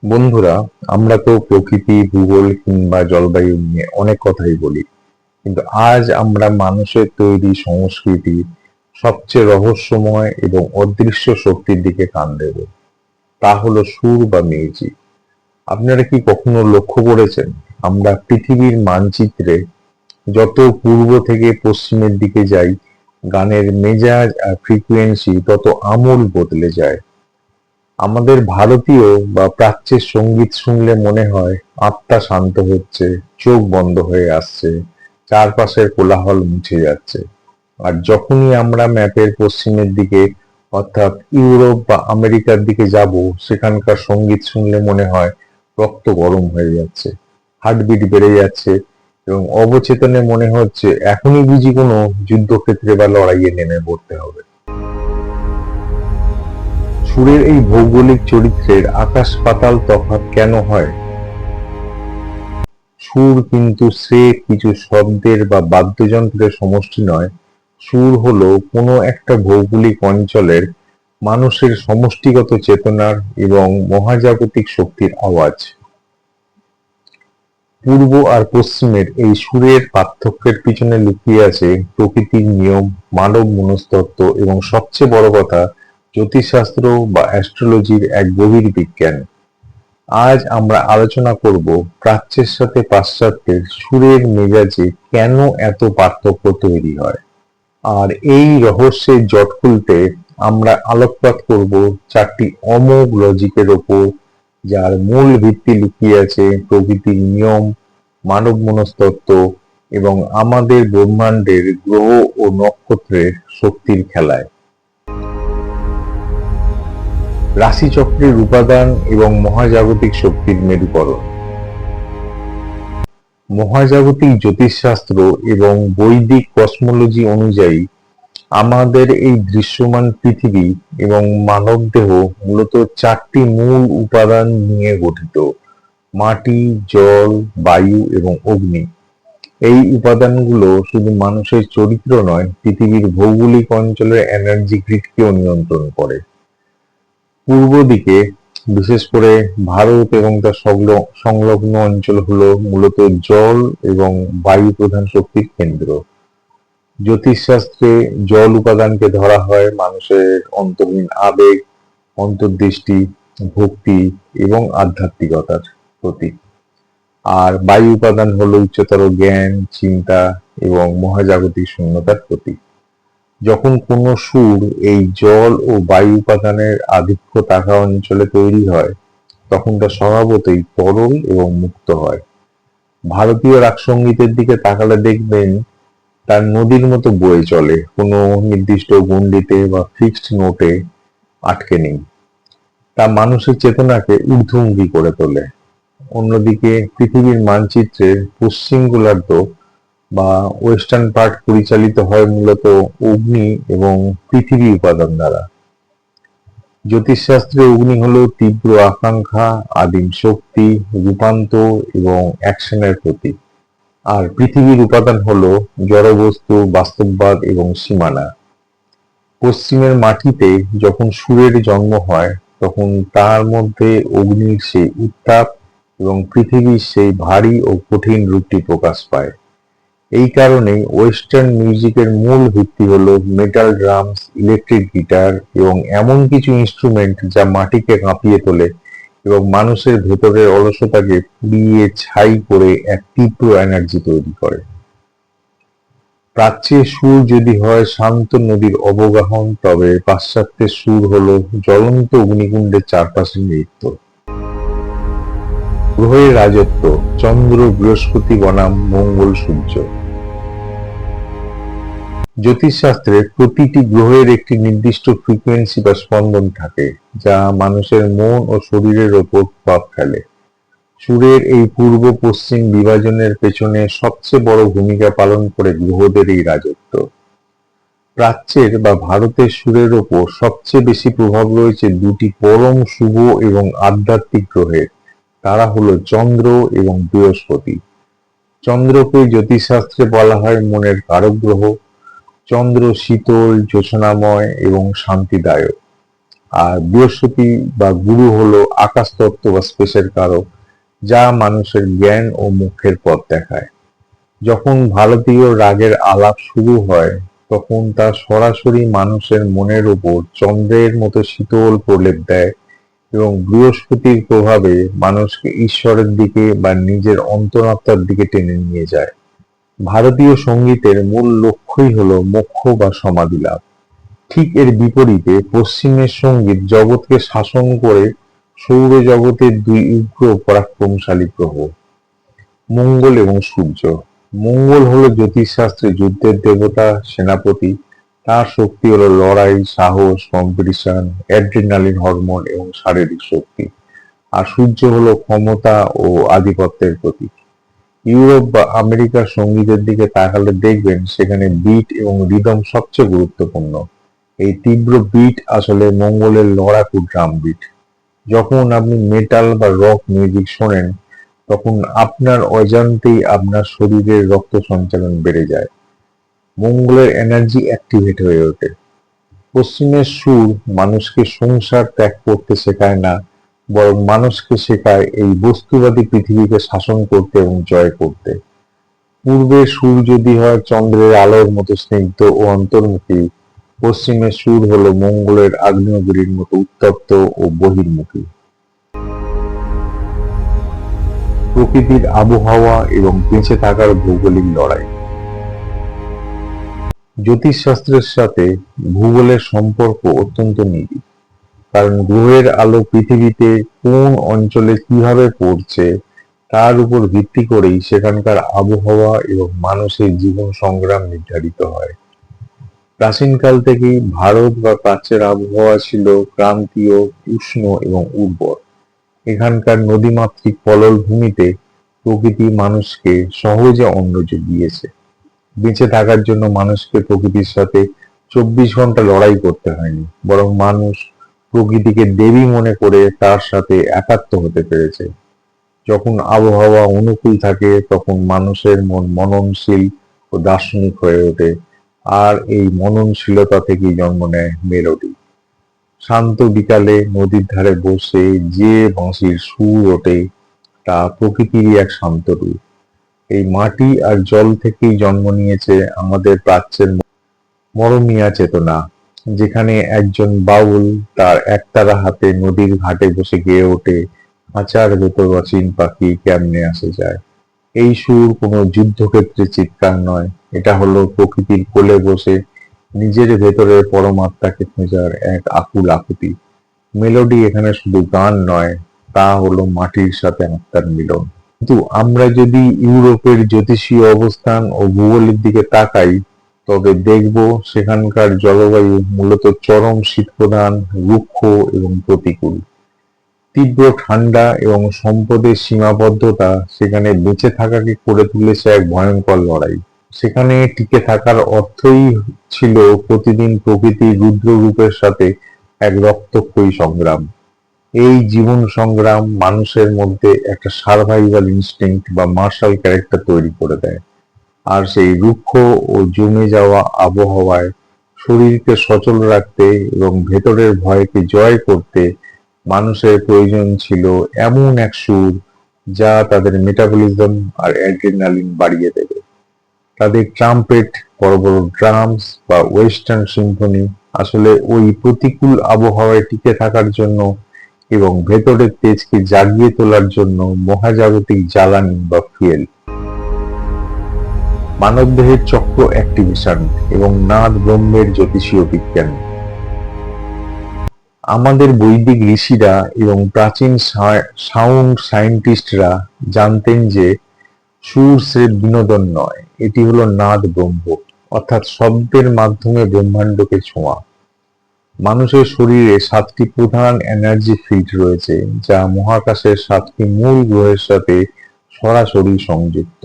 বন্ধুরা, আমরা তো প্রকৃতি, ভূগোল কিংবা জলবায়ু নিয়ে অনেক কথাই বলি, কিন্তু আজ আমরা মানুষের তৈরি সংস্কৃতির সবচেয়ে রহস্যময় এবং অদৃশ্য শক্তির দিকে কান দেব। তা হলো সুর বা মিউজিক। আপনারা কি কখনো লক্ষ্য করেছেন, আমরা পৃথিবীর মানচিত্রে যত পূর্ব থেকে পশ্চিমের দিকে যাই, গানের মেজাজ আর ফ্রিকোয়েন্সি তত আমূল বদলে যায়। আমাদের ভারতীয় বা প্রাচ্যের সঙ্গীত শুনলে মনে হয় আত্মা শান্ত হচ্ছে, চোখ বন্ধ হয়ে আসছে, চারপাশের কোলাহল মুছে যাচ্ছে। আর যখনই আমরা ম্যাপের পশ্চিমের দিকে অর্থাৎ ইউরোপ বা আমেরিকার দিকে যাব, সেখানকার সঙ্গীত শুনলে মনে হয় রক্ত গরম হয়ে যাচ্ছে, হার্টবিট বেড়ে যাচ্ছে এবং অবচেতনে মনে হচ্ছে এখনই বুঝি কোনো যুদ্ধক্ষেত্রে বা লড়াইয়ে নেমে পড়তে হবে। সুরের এই ভৌগোলিক চরিত্রের আকাশ পাতাল তফাৎ কেন হয়? সুর কিন্তু স্রেফ কিছু শব্দের বা বাদ্যযন্ত্রের সমষ্টি নয়। সুর হলো কোনো একটা ভৌগোলিক অঞ্চলের মানুষের সমষ্টিগত চেতনার এবং মহাজাগতিক শক্তির আওয়াজ। পূর্ব আর পশ্চিমের এই সুরের পার্থক্যের পিছনে লুকিয়ে আছে প্রকৃতির নিয়ম, মানব মনস্তত্ত্ব এবং সবচেয়ে বড় কথা, জ্যোতিষশাস্ত্র বা অ্যাস্ট্রোলজির এক গভীর বিজ্ঞান। আজ আমরা আলোচনা করব প্রাচ্যের সাথে পাশ্চাত্যের সুরের মেজাজে কেন এত পার্থক্য তৈরি হয়। আর এই রহস্যের জট খুলতে আমরা আলোকপাত করব চারটি অমোঘ লজিকের ওপর, যার মূল ভিত্তি লুকিয়ে আছে প্রকৃতির নিয়ম, মানব মনস্তত্ত্ব এবং আমাদের ব্রহ্মাণ্ডের গ্রহ ও নক্ষত্রের শক্তির খেলায়। রাশিচক্রের উপাদান এবং মহাজাগতিক শক্তির মেরুকরণ। মহাজাগতিক জ্যোতিষশাস্ত্র এবং বৈদিক কসমোলজি অনুযায়ী আমাদের এই দৃশ্যমান পৃথিবী এবং মানবদেহ মূলত চারটি মূল উপাদান নিয়ে গঠিত: মাটি, জল, বায়ু এবং অগ্নি। এই উপাদানগুলো শুধু মানুষের চরিত্র নয়, পৃথিবীর ভৌগোলিক অঞ্চলের এনার্জি গ্রিডকেও নিয়ন্ত্রণ করে। পূর্ব দিকে, বিশেষ করে ভারত এবং তার সংলগ্ন অঞ্চল হলো মূলত জল এবং বায়ু প্রধান শক্তির কেন্দ্র। জ্যোতিষশাস্ত্রে জল উপাদানকে ধরা হয় মানুষের অন্তহীন আবেগ, অন্তর্দৃষ্টি, ভক্তি এবং আধ্যাত্মিকতার প্রতীক। আর বায়ু উপাদান হলো উচ্চতর জ্ঞান, চিন্তা এবং মহাজাগতিক শূন্যতার প্রতীক। যখন কোনো সুর এই জল ও বায়ু উপাদানের আধিক্য থাকা অঞ্চলে তৈরি হয়, তখন তা স্বভাবতই তরল এবং মুক্ত হয়। ভারতীয় রাগ সঙ্গীতের দিকে তাকালে দেখবেন তার নদীর মতো বয়ে চলে, কোনো নির্দিষ্ট গণ্ডিতে বা ফিক্সড নোটে আটকে নেই। তা মানুষের চেতনাকে ঊর্ধ্বমুখী করে তোলে। অন্যদিকে পৃথিবীর মানচিত্রের পশ্চিম গোলার্ধ বা ওয়েস্টার্ন পার্ট পরিচালিত হয় মূলত অগ্নি এবং পৃথিবী উপাদান দ্বারা। জ্যোতিষশাস্ত্রে অগ্নি হলো তীব্র আকাঙ্ক্ষা, আদিম শক্তি, রূপান্তর এবং অ্যাকশনের প্রতীক। আর পৃথিবীর উপাদান হলো জড়বস্তু, বাস্তববাদ এবং সীমানা। পশ্চিমের মাটিতে যখন সুরের জন্ম হয়, তখন তার মধ্যে অগ্নির সেই উত্তাপ এবং পৃথিবীর সেই ভারী ও কঠিন রূপটি প্রকাশ পায়। এই কারণেই ওয়েস্টার্ন মিউজিকের মূল ভিত্তি হলো মেটাল ড্রামস, ইলেকট্রিক গিটার এবং এমন কিছু ইনস্ট্রুমেন্ট যা মাটিকে কাঁপিয়ে তোলে এবং মানুষের ভেতরের অলসতাকে পুড়িয়ে ছাই করে এক তীব্র এনার্জি তৈরি করে। প্রাচ্যের সুর যদি হয় শান্ত নদীর অবগাহন, তবে পাশ্চাত্যের সুর হলো জ্বলন্ত অগ্নিকুণ্ডের চারপাশে নৃত্য। গ্রহের রাজত্ব: চন্দ্র, বৃহস্পতি বনাম মঙ্গল, সূর্য। জ্যোতিষশাস্ত্রে প্রতিটি গ্রহের একটি নির্দিষ্ট ফ্রিকোয়েন্সি বা স্পন্দন থাকে, যা মানুষের মন ও শরীরের ওপর প্রভাব ফেলে। সুরের এই পূর্ব পশ্চিম বিভাজনের পেছনে সবচেয়ে বড় ভূমিকা পালন করে গ্রহদের এই রাজত্ব। প্রাচ্যের বা ভারতের সুরের ওপর সবচেয়ে বেশি প্রভাব রয়েছে দুটি পরম শুভ এবং আধ্যাত্মিক গ্রহের। তারা হলো চন্দ্র এবং বৃহস্পতি। চন্দ্রকে জ্যোতিষশাস্ত্রে বলা হয় মনের কারক গ্রহ। চন্দ্র শীতল, জ্যোৎস্নাময় এবং শান্তিদায়ক। আর বৃহস্পতি বা গুরু হলো আকাশতত্ত্ব বা স্পেসের কারক, যা মানুষের জ্ঞান ও মোক্ষের পথ দেখায়। যখন ভারতীয় রাগের আলাপ শুরু হয়, তখন তা সরাসরি মানুষের মনের উপর চন্দ্রের মতো শীতল প্রলেপ দেয় এবং বৃহস্পতির প্রভাবে মানুষকে ঈশ্বরের দিকে বা নিজের অন্তরাত্মার দিকে টেনে নিয়ে যায়। ভারতীয় সঙ্গীতের মূল লক্ষ্যই হলো মোক্ষ বা সমাধি লাভ। ঠিক এর বিপরীতে পশ্চিমের সঙ্গীত জগৎকে শাসন করে সৌরজগতের দুই উগ্র পরাক্রমশালী গ্রহ, মঙ্গল এবং সূর্য। মঙ্গল হলো জ্যোতিষশাস্ত্রে যুদ্ধের দেবতা, সেনাপতি। তার শক্তি হলো লড়াই, সাহস, কম্পিটিশন, অ্যাড্রিনালিন হরমোন এবং শারীরিক শক্তি। আর সূর্য হলো ক্ষমতা ও আধিপত্যের প্রতীক। ইউরোপ বা আমেরিকার সঙ্গীতের দিকে তাকালে দেখবেন সেখানে বিট এবং রিদম সবচেয়ে গুরুত্বপূর্ণ। এই তীব্র বিট আসলে মঙ্গলের লড়াকু ড্রাম বিট। যখন আপনি মেটাল বা রক মিউজিক শোনেন, তখন আপনার অজান্তেই আপনার শরীরের রক্ত সঞ্চালন বেড়ে যায়, মঙ্গলের এনার্জি অ্যাক্টিভেট হয়ে ওঠে। পশ্চিমের সুর মানুষকে সংসার ত্যাগ করতে শেখায় না, বরং মানুষকে শেখায় এই বস্তুবাদী পৃথিবীকে শাসন করতে এবং জয় করতে। পূর্বের সুর যদি হয় চন্দ্রের আলোর মতো স্নিগ্ধ ও অন্তর্মুখী, পশ্চিমের সুর হলো মঙ্গলের আগ্নেয়গিরির মতো উত্তপ্ত ও বহির্মুখী। প্রকৃতির আবহাওয়া এবং বেঁচে থাকার ভৌগোলিক লড়াই। জ্যোতিষশাস্ত্রের সাথে ভূগোলের সম্পর্ক অত্যন্ত নিবিড়, কারণ গ্রহের আলো পৃথিবীতে কোন অঞ্চলে কিভাবে পড়ছে তার উপর ভিত্তি করেই সেখানকার আবহাওয়া এবং মানুষের জীবন সংগ্রাম নির্ধারিত হয়। প্রাচীনকাল থেকেই ভারত বা প্রাচ্যের আবহাওয়া ছিল ক্রান্তীয়, উষ্ণ এবং উর্বর। এখানকার নদীমাতৃক পলল ভূমিতে প্রকৃতি মানুষকে সহজে অন্ন জুগিয়েছে। বেঁচে থাকার জন্য মানুষকে প্রকৃতির সাথে 24 ঘন্টা লড়াই করতে হয়নি, বরং মানুষ প্রকৃতিকে দেবী মনে করে তার সাথে একাত্ম হতে পেরেছে। যখন আবহাওয়া অনুকূল থাকে তখন মানুষের মন মননশীল ও দার্শনিক হয়ে ওঠে, আর এই মননশীলতা থেকেই জন্ম নেয় মেলোডি। শান্ত বিকালে নদীর ধারে বসে যে বাঁশির সুর ওঠে তা প্রকৃতিরই এক শান্ত রূপ। এই মাটি আর জল থেকেই জন্ম নিয়েছে আমাদের প্রাচ্যের মরমিয়া চেতনা, যেখানে একজন বাউল তার একতারা হাতে নদীর ঘাটে বসে গেয়ে ওঠে, খাঁচার ভেতর অচিন পাখি কেমনে আসে যায়। এই সুর কোনো যুদ্ধক্ষেত্রে চিৎকার নয়, এটা হলো প্রকৃতির কোলে বসে নিজের ভেতরে পরমাত্মাকে খোঁজার এক আকুল আকুতি। মেলোডি এখানে শুধু গান নয়, তা হলো মাটির সাথে আত্মার মিলন। কিন্তু আমরা যদি ইউরোপের জ্যোতিষীয় অবস্থান ও ভূগোলের দিকে তাকাই, তবে দেখব সেখানকার জলবায়ু মূলত চরম শীতপ্রধান, রুক্ষ এবং প্রতিকূল। তীব্র ঠান্ডা এবং সম্পদের সীমাবদ্ধতা সেখানে বেঁচে থাকাকে করে তুলেছে এক ভয়ঙ্কর লড়াই। সেখানে টিকে থাকার অর্থই ছিল প্রতিদিন প্রকৃতির রুদ্র রূপের সাথে এক রক্তক্ষয়ী সংগ্রাম। এই জীবন সংগ্রাম মানুষের মধ্যে একটা সার্ভাইভাল ইনস্টিংক্ট বা মার্শাল ক্যারেক্টার তৈরি করে দেয়। আর সেই রুক্ষ ও জমে যাওয়া আবহাওয়ায় শরীরকে সচল রাখতে এবং ভেতরের ভয়কে জয় করতে মানুষের প্রয়োজন ছিল এমন এক সুর যা তাদের মেটাবলিজম আর অ্যাড্রিনালিন বাড়িয়ে দেবে। তাদের ট্রাম্পেট, বড় বড় ড্রামস বা ওয়েস্টার্ন সিম্ফনি আসলে ওই প্রতিকূল আবহাওয়ায় টিকে থাকার জন্য এবং ভেতরের তেজকে জাগিয়ে তোলার জন্য মহাজাগতিক জ্বালানি বা ফুয়েল। মানবদেহের চক্র অ্যাক্টিভেশন এবং নাদ ব্রহ্মের জ্যোতিষীয় বিজ্ঞান। আমাদের বৈদিক ঋষিরা এবং প্রাচীন সাউন্ড সায়েন্টিস্টরা জানতেন যে সুর স্রেফ বিনোদন নয়, এটি হলো নাদ ব্রহ্ম, অর্থাৎ শব্দের মাধ্যমে ব্রহ্মাণ্ডকে ছোঁয়া। মানুষের শরীরে 7টি প্রধান এনার্জি ফিল্ড রয়েছে, যা মহাকাশের 7টি মূল গ্রহের সাথে সরাসরি সংযুক্ত।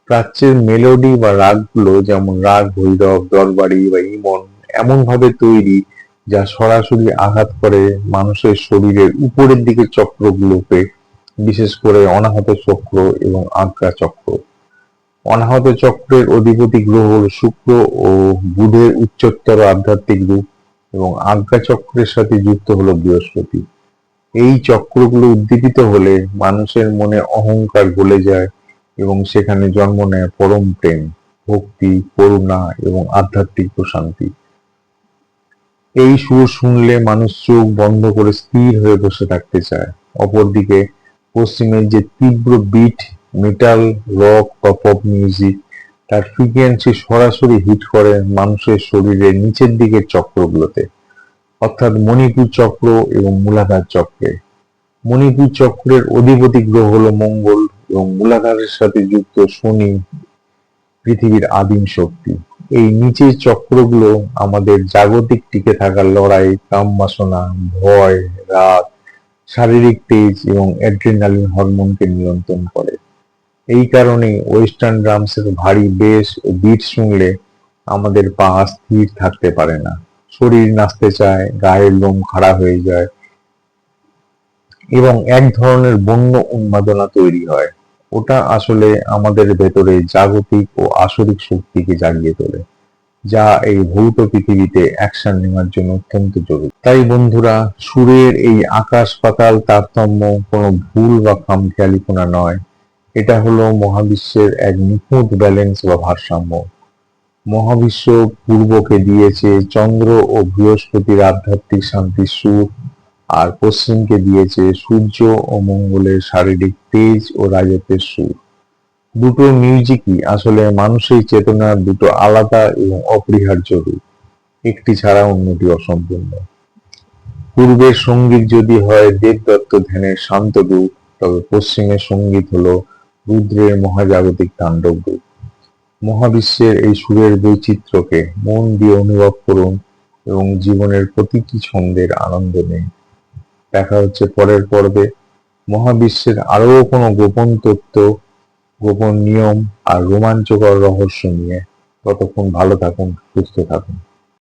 প্রাচ্যের মেলোডি বা রাগগুলো, যেমন রাগ ভৈরব, দরবারি বা ইমন, এমন ভাবে তৈরি যা সরাসরি আঘাত করে মানুষের শরীরের উপরের দিকের চক্রগুলোকে, বিশেষ করে অনাহত চক্র এবং আজ্ঞা চক্র। অনাহত চক্রের অধিপতি গ্রহ হল শুক্র ও বুধের উচ্চতর আধ্যাত্মিক রূপ। এবং আজ্ঞা চক্রের সাথে যুক্ত হলো বৃহস্পতি। এই চক্রগুলো উদ্দীপিত হলে মানুষের মনে অহংকার গলে যায় এবং সেখানে জন্ম নেয় পরম প্রেম, ভক্তি, করুণা এবং আধ্যাত্মিক প্রশান্তি। এই সুর শুনলে মানুষ চোখ বন্ধ করে স্থির হয়ে বসে থাকতে চায়। অপরদিকে পশ্চিমের যে তীব্র বিট, মেটাল, রক বা পপ মিউজিক, তার ফ্রিকোয়েন্সি সরাসরি হিট করে মানুষের শরীরের নিচের দিকের চক্রগুলোতে, অর্থাৎ মণিপুর চক্র এবং মূলাধার চক্রে। মণিপুর চক্রের অধিপতি গ্রহ হলো মঙ্গল এবং মূলাধারের সাথে যুক্ত শনি, পৃথিবীর আদিম শক্তি। এই নিচের চক্রগুলো আমাদের জাগতিক টিকে থাকার লড়াই, কামবাসনা, ভয়, রাগ, শারীরিক তেজ এবং অ্যাড্রিনালিন হরমোনকে নিয়ন্ত্রণ করে। এই কারণে ওয়েস্টার্ন ড্রামসের ভারী বেস ও বিট শুনলে আমাদের পা স্থির থাকতে পারে না, শরীর নাচতে চায়, গায়ের লোম খাড়া হয়ে যায় এবং এক ধরনের বন্য উন্মাদনা তৈরি হয়। ওটা আসলে আমাদের ভেতরে জাগতিক ও আসরিক শক্তিকে জাগিয়ে তোলে, যা এই ভৌত পৃথিবীতে অ্যাকশন নেওয়ার জন্য অত্যন্ত জরুরি। তাই বন্ধুরা, সুরের এই আকাশ পাতাল তারতম্য কোনো ভুল বা খামখেয়ালিপনা নয়, এটা হলো মহাবিশ্বের এক নিখুঁত ব্যালেন্স বা ভারসাম্য। মহাবিশ্ব পূর্বকে দিয়েছে চন্দ্র ও বৃহস্পতির আধ্যাত্মিক শান্তির সুর, আর পশ্চিমকে দিয়েছে সূর্য ও মঙ্গলের শারীরিক তেজ ও রাজত্বের সুর। দুটো মিউজিকই আসলে মানুষের চেতনার দুটো আলাদা এবং অপরিহার্য রূপ, একটি ছাড়া অন্যটি অসম্পূর্ণ। পূর্বের সঙ্গীত যদি হয় দেবদত্ত ধ্যানের শান্ত রূপ, তবে পশ্চিমের সঙ্গীত হলো রুদ্রের মহাজাগতিক তাণ্ডব রূপ। মহাবিশ্বের এই সুরের বৈচিত্র্যকে মন দিয়ে অনুভব করুন এবং জীবনের প্রতিটি ছন্দের আনন্দ নিন। দেখা হচ্ছে পরের পর্বে মহাবিশ্বের আরো কোনো গোপন তত্ত্ব, গোপন নিয়ম আর রোমাঞ্চকর রহস্য নিয়ে। ততক্ষণ ভালো থাকুন, সুস্থ থাকুন।